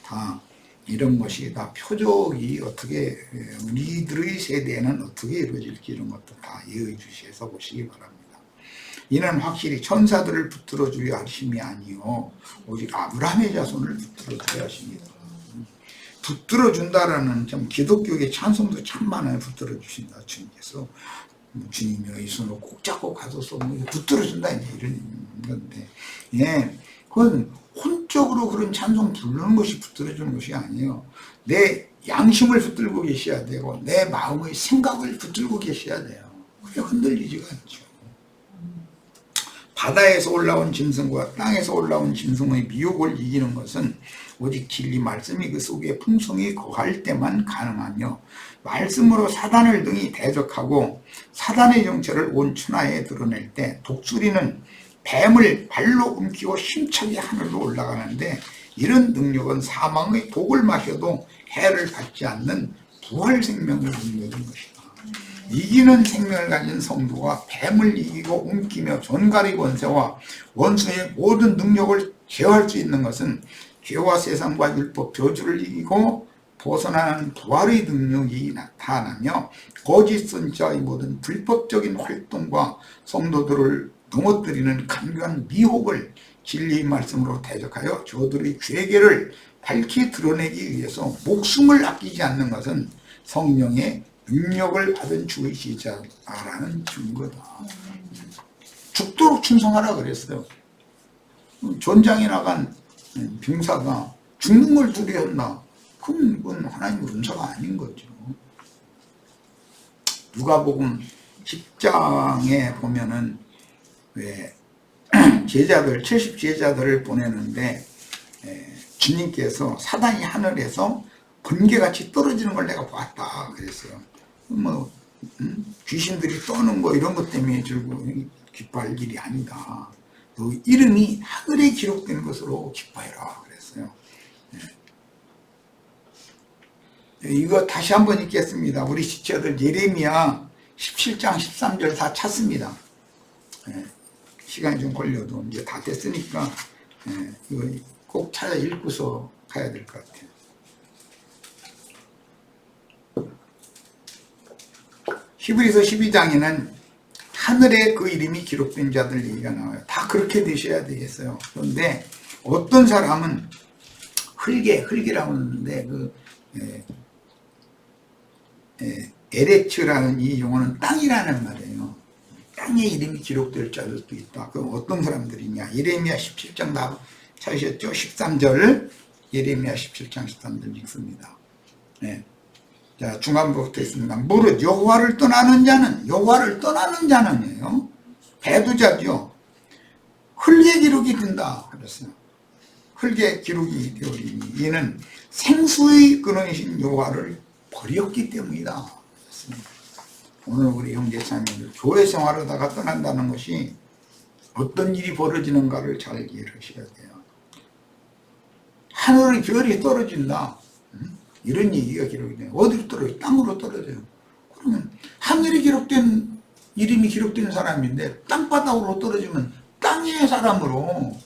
다 이런 것이 다 표적이 어떻게 우리들의 세대에는 어떻게 이루어질지 이런 것도 다 예의주시해서 보시기 바랍니다. 이는 확실히 천사들을 붙들어 주려 하심이 아니요 오직 아브라함의 자손을 붙들어 주려 하십니다. 붙들어 준다라는 참 기독교의 찬송도 참 많아요. 붙들어 주신다 주님께서. 주님이 이 손을 꼭 잡고 가소서 붙들어 준다 이제 이런 건데, 그건 혼적으로 그런 찬송 부르는 것이 붙들어 주는 것이 아니에요. 내 양심을 붙들고 계셔야 되고 내 마음의 생각을 붙들고 계셔야 돼요. 그게 흔들리지가 않죠. 바다에서 올라온 짐승과 땅에서 올라온 짐승의 미혹을 이기는 것은 오직 진리 말씀이 그 속에 풍성히 거할 때만 가능하며 말씀으로 사단을 등이 대적하고 사단의 정체를 온 천하에 드러낼 때 독수리는 뱀을 발로 움키고 힘차게 하늘로 올라가는데 이런 능력은 사망의 독을 마셔도 해를 받지 않는 부활 생명의 능력인 것이다. 이기는 생명을 가진 성도가 뱀을 이기고 움키며 전갈의 권세와 원수의 모든 능력을 제어할 수 있는 것은 죄와 세상과 율법 저주를 이기고 벗어나는 부활의 능력이 나타나며 거짓 선지자의 모든 불법적인 활동과 성도들을 넘어뜨리는 간교한 미혹을 진리의 말씀으로 대적하여 저들의 죄계를 밝히 드러내기 위해서 목숨을 아끼지 않는 것은 성령의 능력을 받은 주의시자라는 증거다. 죽도록 충성하라 그랬어요. 전장에 나간 병사가 죽는 걸 두려웠나? 그건 하나님의 은사가 아닌 거죠. 누가복음 10장에 보면은 왜 제자들 70제자들을 보내는데 주님께서 사단이 하늘에서 번개같이 떨어지는 걸 내가 봤다 그랬어요. 뭐 귀신들이 떠는 거 이런 것 때문에 기뻐할 일이 아니다. 너 이름이 하늘에 기록된 것으로 기뻐해라 그랬어요. 이거 다시 한번 읽겠습니다. 우리 지체들 예레미야 17장 13절 다 찾습니다. 시간이 좀 걸려도 이제 다 됐으니까 이거 꼭 찾아 읽고서 가야 될 것 같아요. 히브리서 12장에는 하늘에 그 이름이 기록된 자들 얘기가 나와요. 다 그렇게 되셔야 되겠어요. 그런데 어떤 사람은 흙이라고 하는데 에레츠라는 이 용어는 땅이라는 말이에요. 땅에 이름이 기록될 자들도 있다. 그럼 어떤 사람들이냐? 예레미야 17장 다 찾으셨죠? 13절 예레미야 17장 13절 읽습니다. 자, 중간부터 있습니다. 무릇 여호와를 떠나는 자는요 배두자죠. 흙의 기록이 된다 그랬어요. 흙의 기록이 되오리니 이는 생수의 근원이신 여호와를 버렸기 때문이다 그랬습니다. 오늘 우리 형제자매들 교회 생활하다가 떠난다는 것이 어떤 일이 벌어지는가를 잘 이해하셔야 돼요. 하늘의 별이 떨어진다. 이런 얘기가 기록이 돼요. 어디로 떨어져요? 땅으로 떨어져요. 그러면 하늘에 기록된 이름이 기록된 사람인데 땅바닥으로 떨어지면 땅의 사람으로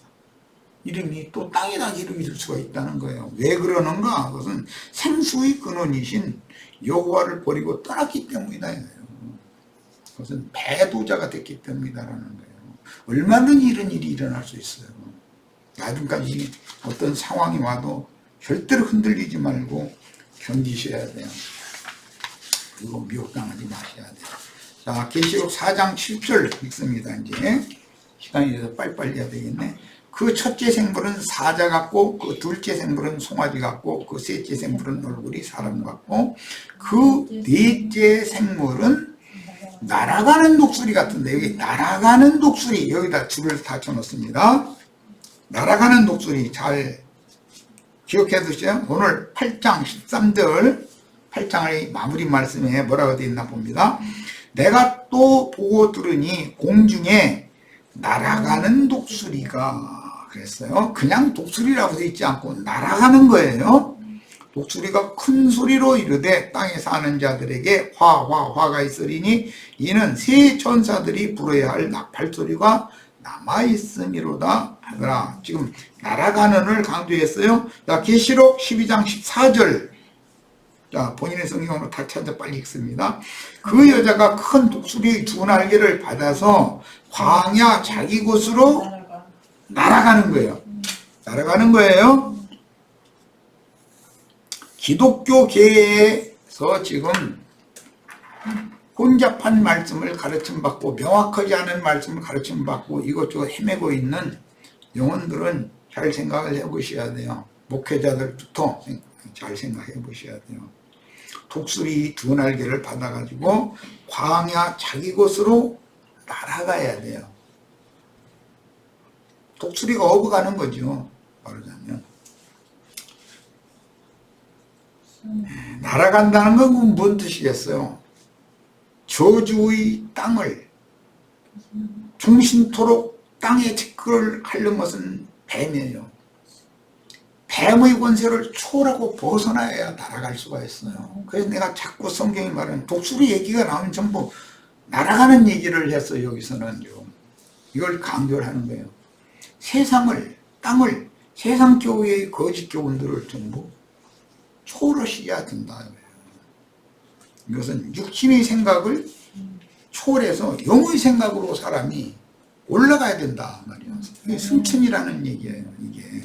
이름이 또 땅에다 기록이 될 수가 있다는 거예요. 왜 그러는가? 그것은 생수의 근원이신 여호와를 버리고 떠났기 때문이다. 그것은 배도자가 됐기 때문이다라는 거예요. 얼마든지 이런 일이 일어날 수 있어요. 나중까지 어떤 상황이 와도 절대로 흔들리지 말고 견디셔야 돼요. 그리고 미혹당하지 마셔야 돼요. 자, 계시록 4장 7절 읽습니다. 이제 시간이 돼서 빨리빨리 해야 되겠네. 그 첫째 생물은 사자 같고 그 둘째 생물은 송아지 같고 그 셋째 생물은 얼굴이 사람 같고 그 넷째 생물은 날아가는 독수리 같은데 여기 날아가는 독수리 여기다 줄을 다 쳐놓습니다. 날아가는 독수리 잘 기억해 두세요. 오늘 8장 13절 8장의 마무리 말씀에 뭐라고 되어 있나 봅니다. 내가 또 보고 들으니 공중에 날아가는 독수리가 그랬어요. 그냥 독수리라고 되어 있지 않고 날아가는 거예요. 독수리가 큰 소리로 이르되 땅에 사는 자들에게 화가 있으리니 이는 새 천사들이 불어야 할 나팔소리가 남아있음이로다 하더라. 지금 날아가는을 강조했어요. 자, 계시록 12장 14절 자, 본인의 성경으로 다 찾아 빨리 읽습니다. 그 여자가 큰 독수리의 두 날개를 받아서 광야 자기 곳으로 날아가는 거예요. 날아가는 거예요. 기독교계에서 지금 혼잡한 말씀을 가르침받고 명확하지 않은 말씀을 가르침받고 이것저것 헤매고 있는 영혼들은 잘 생각을 해보셔야 돼요. 목회자들부터 잘 생각해 보셔야 돼요. 독수리 두 날개를 받아가지고 광야 자기 곳으로 날아가야 돼요. 독수리가 업어가는 거죠. 말하자면. 날아간다는 건 무슨 뜻이겠어요? 저주의 땅을 종신토록 땅에 집권을 하려는 것은 뱀이에요. 뱀의 권세를 초월하고 벗어나야 날아갈 수가 있어요. 그래서 내가 자꾸 성경이 말하는 독수리 얘기가 나오면 전부 날아가는 얘기를 했어요. 여기서는 이걸 강조를 하는 거예요. 세상을, 땅을, 세상 교회의 거짓 교훈들을 전부 초월하셔야 된다. 이것은 육신의 생각을 초월해서 영의 생각으로 사람이 올라가야 된다 말이에요. 이게 승천이라는 얘기예요. 이게.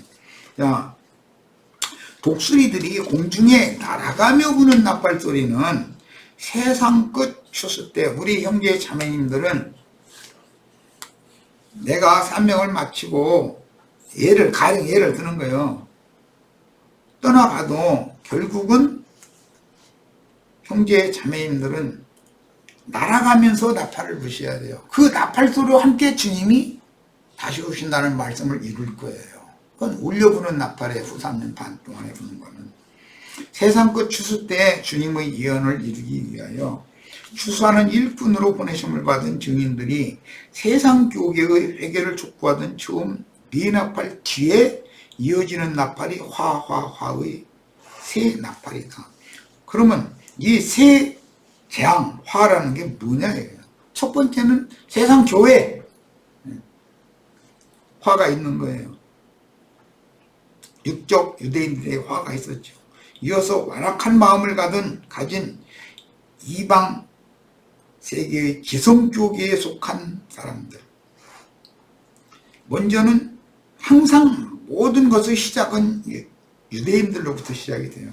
자, 독수리들이 공중에 날아가며 부는 나팔 소리는 세상 끝 추수 때 우리 형제 자매님들은 내가 산명을 마치고 가령 예를 드는 거예요. 떠나가도 결국은 형제 자매님들은 날아가면서 나팔을 부셔야 돼요. 그 나팔 소리와 함께 주님이 다시 오신다는 말씀을 이룰 거예요. 그건 울려부는 나팔에 후 3년 반 동안에 부는 거는 세상 끝 추수 때 주님의 예언을 이루기 위하여 추수하는 일꾼으로 보내심을 받은 증인들이 세상 교계의 회개를 촉구하던 처음 네 나팔 뒤에 이어지는 나팔이 화의 새 나팔이다. 그러면 이 새 재앙, 화라는 게 뭐냐 이거예요. 첫 번째는 세상 교회 화가 있는 거예요. 육적 유대인들의 화가 있었죠. 이어서 완악한 마음을 가진 이방 세계의 기성교계에 속한 사람들. 먼저는 항상 모든 것의 시작은 유대인들로부터 시작이 돼요.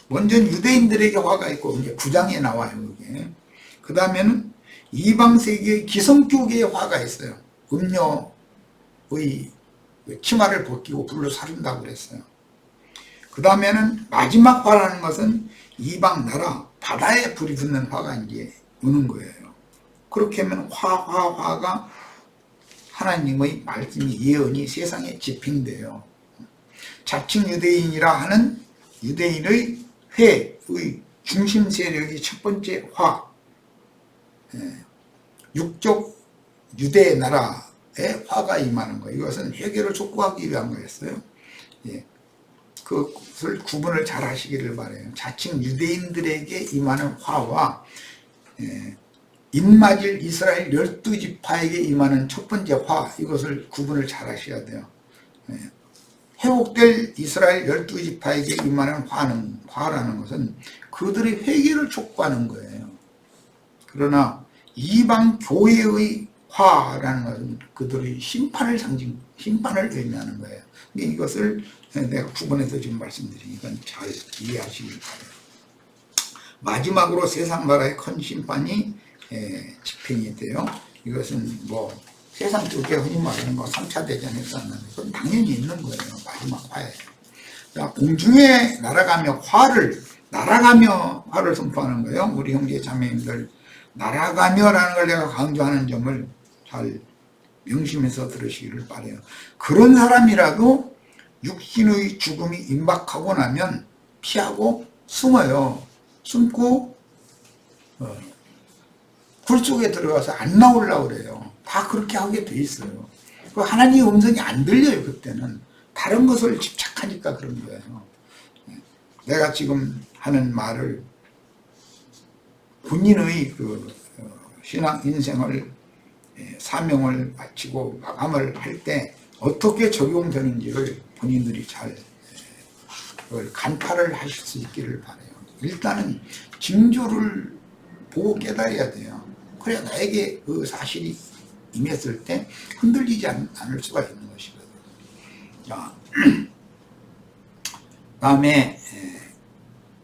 먼저 유대인들에게 화가 있고 이제 9장에 나와요. 그게. 그 다음에는 이방 세계의 기성교계에 화가 있어요. 음녀의 치마를 벗기고 불로 사른다고 그랬어요. 그 다음에는 마지막 화라는 것은 이방 나라 바다에 불이 붙는 화가 이제 오는 거예요. 그렇게 하면 화가 하나님의 말씀이 예언이 세상에 집행돼요. 자칭 유대인이라 하는 유대인의 회의 중심 세력이 첫 번째 육적 유대 나라에 화가 임하는 거예요. 이것은 회개를 촉구하기 위한 거였어요. 그것을 구분을 잘 하시기를 바라요. 자칭 유대인들에게 임하는 화와 입맞을 이스라엘 12지파에게 임하는 첫 번째 화, 이것을 구분을 잘 하셔야 돼요. 회복될 이스라엘 12지파에게 임하는 화라는 것은 그들의 회개를 촉구하는 거예요. 그러나 이방 교회의 화라는 것은 그들의 심판을 의미하는 거예요. 이것을 내가 구분해서 지금 말씀드리니까 잘 이해하시길 바라요. 마지막으로 세상 나라의 큰 심판이 집행이 돼요. 이것은 세상 쪽에 흔히 말하는 3차 대전에서 왔는데 그건 당연히 있는 거예요. 마지막 화예요. 자, 공중에 날아가며 화를 선포하는 거예요. 우리 형제 자매님들 날아가며라는 걸 내가 강조하는 점을 잘 명심해서 들으시기를 바라요. 그런 사람이라도 육신의 죽음이 임박하고 나면 피하고 숨어요. 숨고 굴 속에 들어가서 안 나오려고 그래요. 다 그렇게 하게 돼 있어요. 하나님의 음성이 안 들려요. 그때는 다른 것을 집착하니까 그런 거예요. 내가 지금 하는 말을 본인의 신앙 인생을 사명을 마치고 마감을 할 때 어떻게 적용되는지를 본인들이 잘 간파를 하실 수 있기를 바라요. 일단은 징조를 보고 깨달아야 돼요. 그래야 나에게 그 사실이 임했을 때 흔들리지 않을 수가 있는 것이거든요. 자, 다음에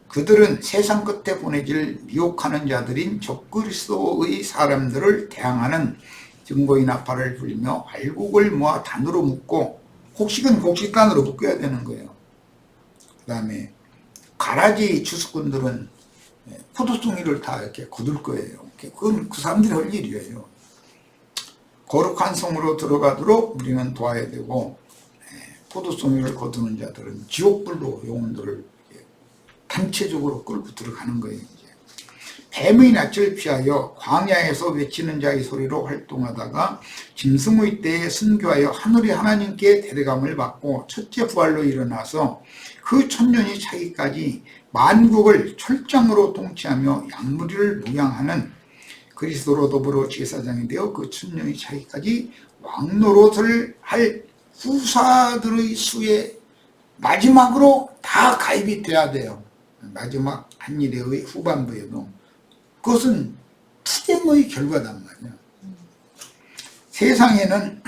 그들은 세상 끝에 보내질 미혹하는 자들인 적그리스도의 사람들을 대항하는 증거의 나팔을 불리며 알곡을 모아 단으로 묶고 곡식은 곡식단으로 묶어야 되는 거예요. 그 다음에 가라지 주수꾼들은 포도송이를 다 이렇게 거둘 거예요. 그건 그 사람들이 할 일이에요. 거룩한 성으로 들어가도록 우리는 도와야 되고, 포도송이를 거두는 자들은 지옥불로 영혼들을 단체적으로 끌고 들어가는 거예요. 이제. 뱀의 낯을 피하여 광야에서 외치는 자의 소리로 활동하다가 짐승의 때에 순교하여 하늘의 하나님께 데려감을 받고 첫째 부활로 일어나서 그 천년이 차기까지 만국을 철장으로 통치하며 양무리를牧양하는 그리스도로 더불어 제사장이 되어 그 천년이 차기까지 왕노릇을 할 후사들의 수에 마지막으로 다 가입이 돼야 돼요. 마지막 한일의 후반부에도. 그것은 투쟁의 결과단 말이야. 세상에는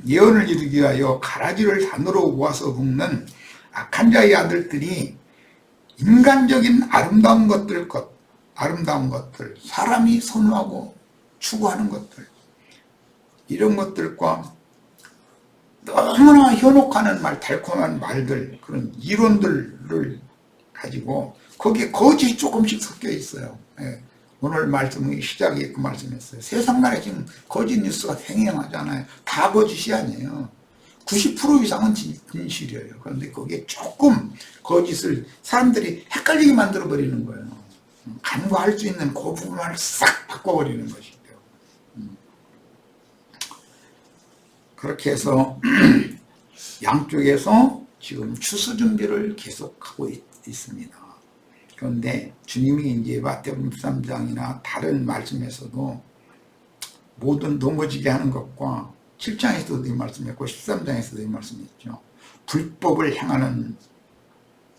예언을 이루기 위하여 가라지를 산으로 모아서 묶는 악한 자의 아들들이 인간적인 아름다운 것들, 사람이 선호하고 추구하는 것들, 이런 것들과 너무나 현혹하는 말, 달콤한 말들, 그런 이론들을 가지고 거기에 거짓이 조금씩 섞여 있어요. 오늘 말씀의 시작에 그 말씀했어요. 세상 나라에 지금 거짓 뉴스가 횡행하잖아요. 다 거짓이 아니에요. 90% 이상은 진실이에요. 그런데 거기에 조금 거짓을 사람들이 헷갈리게 만들어버리는 거예요. 간과할 수 있는 그 부분을 싹 바꿔버리는 것이죠. 그렇게 해서 양쪽에서 지금 추수 준비를 계속하고 있습니다. 그런데 주님이 이제 마태복음 13장이나 다른 말씀에서도 모든 넘어지게 하는 것과 7장에서도 이 말씀했고 13장에서도 이 말씀했죠. 불법을 행하는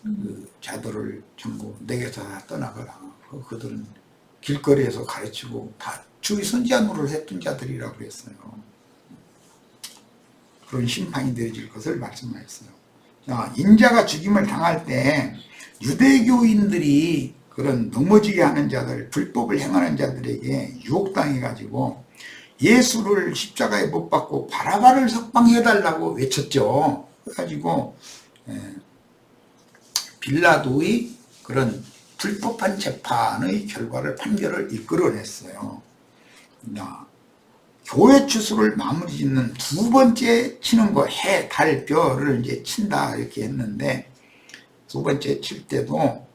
그 자들을 전부 내게서 다 떠나가라. 그들은 길거리에서 가르치고 다 주의 선지자 노릇을 했던 자들이라고 했어요. 그런 심판이 되어질 것을 말씀하셨어요. 자, 인자가 죽임을 당할 때 유대교인들이 그런 넘어지게 하는 자들, 불법을 행하는 자들에게 유혹당해가지고 예수를 십자가에 못 박고 바라바를 석방해달라고 외쳤죠. 그래가지고 빌라도의 그런 불법한 재판의 결과를 판결을 이끌어냈어요. 교회 추수를 마무리 짓는 두 번째 치는 거, 해, 달, 별을 이제 친다 이렇게 했는데 두 번째 칠 때도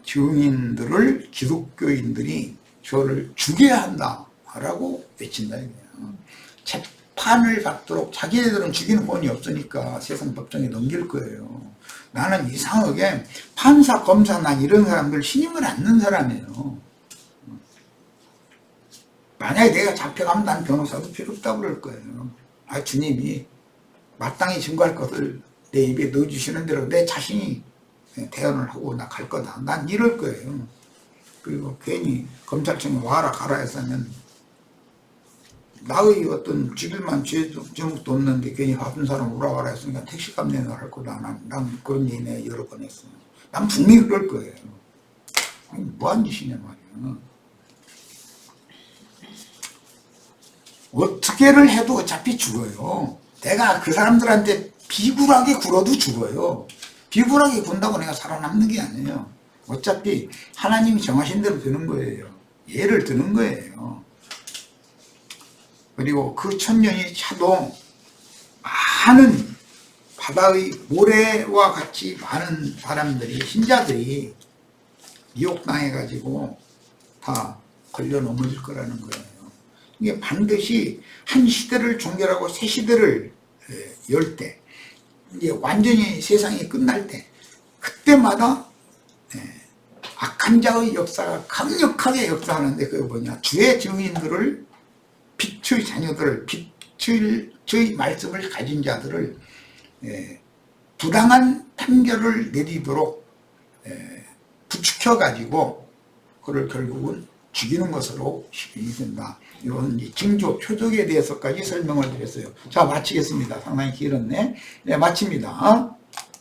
증인들을 기독교인들이 저를 죽여야 한다라고 외친다 이거예요. 재판을 받도록 자기네들은 죽이는 본이 없으니까 세상 법정에 넘길 거예요. 나는 이상하게 판사, 검사, 난 이런 사람들 신임을 않는 사람이에요. 만약에 내가 잡혀가면 난 변호사도 필요 없다고 그럴 거예요. 아, 주님이 마땅히 증거할 것을 내 입에 넣어주시는 대로 내 자신이 대언을 하고 나 갈 거다. 난 이럴 거예요. 그리고 괜히 검찰청에 와라 가라 했으면 나의 어떤 죽일만 죄목도 없는데 괜히 바쁜 사람 오라 가라 했으니까 택시값 내놔 할 거다. 난 그런 얘기 내가 여러 번 했어요. 난 분명히 그럴 거예요. 아니, 뭐한 짓이냐 말이야. 어떻게를 해도 어차피 죽어요. 내가 그 사람들한테 비굴하게 굴어도 죽어요. 비굴하게 군다고 내가 살아남는 게 아니에요. 어차피 하나님이 정하신 대로 되는 거예요. 예를 드는 거예요. 그리고 그 천년이 차도 많은 바다의 모래와 같이 많은 사람들이, 신자들이 미혹당해가지고 다 걸려 넘어질 거라는 거예요. 이게 반드시 한 시대를 종결하고 새 시대를 열 때, 이제 완전히 세상이 끝날 때, 그때마다 악한 자의 역사가 강력하게 역사하는데 그게 뭐냐? 주의 증인들을, 빛의 자녀들을, 빛의 말씀을 가진 자들을 부당한 판결을 내리도록 부추겨가지고 그를 결국은 죽이는 것으로 시행이 된다. 이런 징조, 표적에 대해서까지 설명을 드렸어요. 자, 마치겠습니다. 상당히 길었네. 네, 마칩니다.